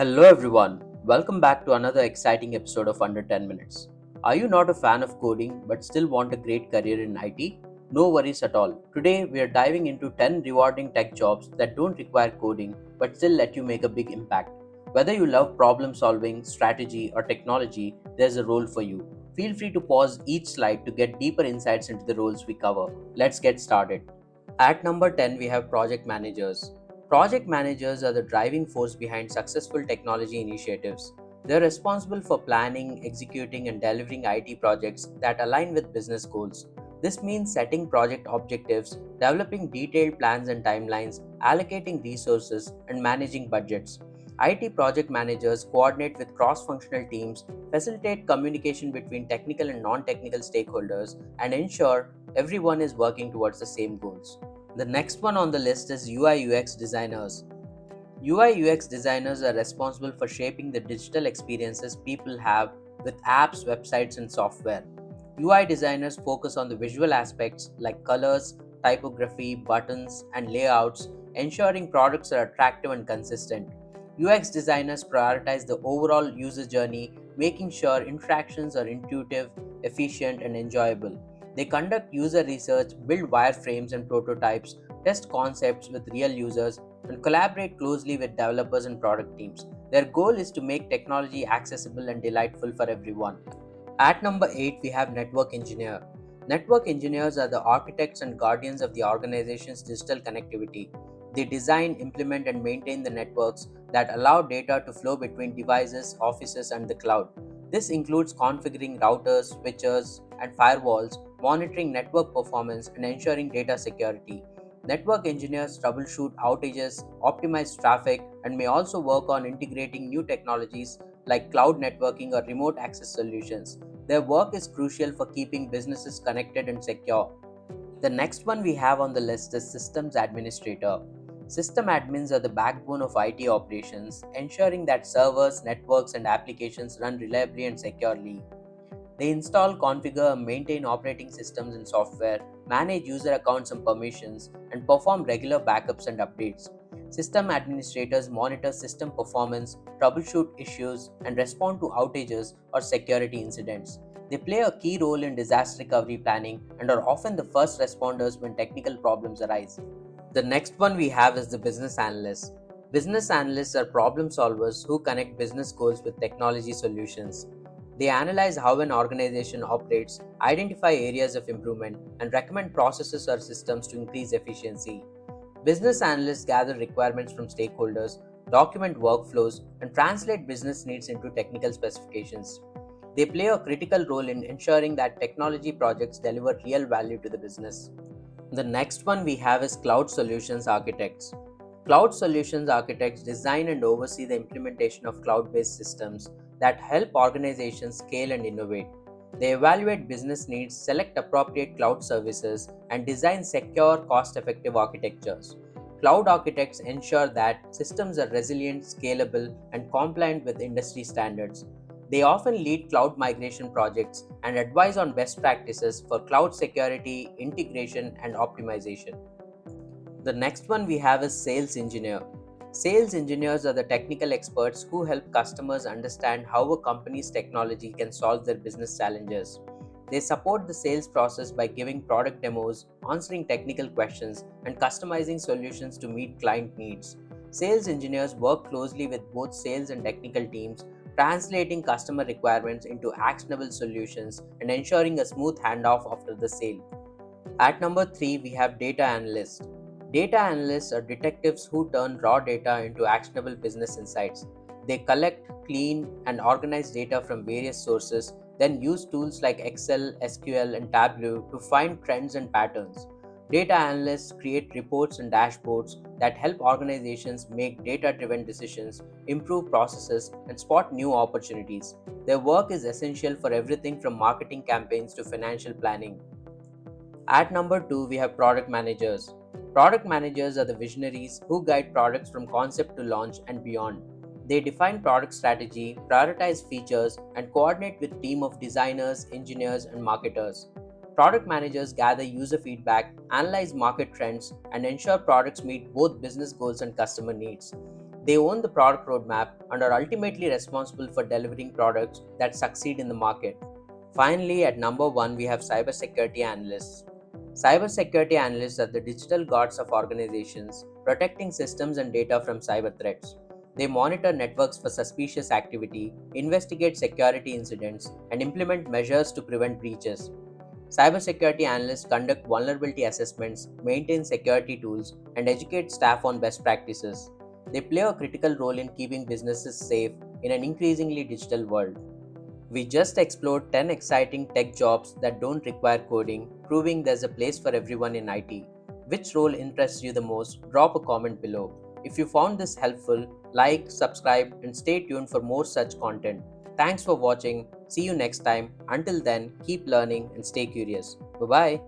Hello everyone, welcome back to another exciting episode of Under 10 Minutes. Are you not a fan of coding but still want a great career in IT? No worries at all. Today we are diving into 10 rewarding tech jobs that don't require coding but still let you make a big impact. Whether you love problem solving, strategy, or technology, there's a role for you. Feel free to pause each slide to get deeper insights into the roles we cover. Let's get started. At number 10, we have project managers. Project managers are the driving force behind successful technology initiatives. They're responsible for planning, executing, and delivering IT projects that align with business goals. This means setting project objectives, developing detailed plans and timelines, allocating resources, and managing budgets. IT project managers coordinate with cross functional teams, facilitate communication between technical and non technical stakeholders, and ensure everyone is working towards the same goals. The next one on the list is UI UX designers. UI UX designers are responsible for shaping the digital experiences people have with apps, websites, and software. UI designers focus on the visual aspects like colors, typography, buttons, and layouts, ensuring products are attractive and consistent. UX designers prioritize the overall user journey, making sure interactions are intuitive, efficient, and enjoyable. They conduct user research, build wireframes and prototypes, test concepts with real users, and collaborate closely with developers and product teams. Their goal is to make technology accessible and delightful for everyone. At number 8, we have network engineer. Network engineers are the architects and guardians of the organization's digital connectivity. They design, implement, and maintain the networks that allow data to flow between devices, offices, and the cloud. This includes configuring routers, switches, and firewalls, monitoring network performance, and ensuring data security. Network engineers troubleshoot outages, optimize traffic, and may also work on integrating new technologies like cloud networking or remote access solutions. Their work is crucial for keeping businesses connected and secure. The next one we have on the list is Systems Administrator. System admins are the backbone of IT operations, ensuring that servers, networks, and applications run reliably and securely. They install, configure, and maintain operating systems and software, manage user accounts and permissions, and perform regular backups and updates. System administrators monitor system performance, troubleshoot issues, and respond to outages or security incidents. They play a key role in disaster recovery planning and are often the first responders when technical problems arise. The next one we have is the business analyst. Business analysts are problem solvers who connect business goals with technology solutions. They analyze how an organization operates, identify areas of improvement, and recommend processes or systems to increase efficiency. Business analysts gather requirements from stakeholders, document workflows, and translate business needs into technical specifications. They play a critical role in ensuring that technology projects deliver real value to the business. The next one we have is Cloud Solutions Architects. Cloud Solutions Architects design and oversee the implementation of cloud based systems that help organizations scale and innovate. They evaluate business needs, select appropriate cloud services, and design secure, cost effective architectures. Cloud architects ensure that systems are resilient, scalable, and compliant with industry standards. They often lead cloud migration projects and advise on best practices for cloud security, integration, and optimization. The next one we have is sales engineer. Sales engineers are the technical experts who help customers understand how a company's technology can solve their business challenges. They support the sales process by giving product demos, answering technical questions, and customizing solutions to meet client needs. Sales engineers work closely with both sales and technical teams, translating customer requirements into actionable solutions and ensuring a smooth handoff after the sale. At number 3, we have data analysts. Data analysts are detectives who turn raw data into actionable business insights. They collect, clean, and organize data from various sources, then use tools like Excel, SQL, and Tableau to find trends and patterns. Data analysts create reports and dashboards that help organizations make data driven decisions, improve processes, and spot new opportunities. Their work is essential for everything from marketing campaigns to financial planning. At number 2, we have product managers. Product managers are the visionaries who guide products from concept to launch and beyond. They define product strategy, prioritize features, and coordinate with team of designers, engineers, and marketers. Product managers gather user feedback, analyze market trends, and ensure products meet both business goals and customer needs. They own the product roadmap and are ultimately responsible for delivering products that succeed in the market. Finally, at number one, we have cybersecurity analysts. Cybersecurity analysts are the digital guards of organizations, protecting systems and data from cyber threats. They monitor networks for suspicious activity, investigate security incidents, and implement measures to prevent breaches. Cybersecurity analysts conduct vulnerability assessments, maintain security tools, and educate staff on best practices. They play a critical role in keeping businesses safe in an increasingly digital world. We just explored 10 exciting tech jobs that don't require coding, proving there's a place for everyone in IT. Which role interests you the most? Drop a comment below. If you found this helpful, like, subscribe, and stay tuned for more such content. Thanks for watching. See you next time. Until then, keep learning and stay curious. Bye bye.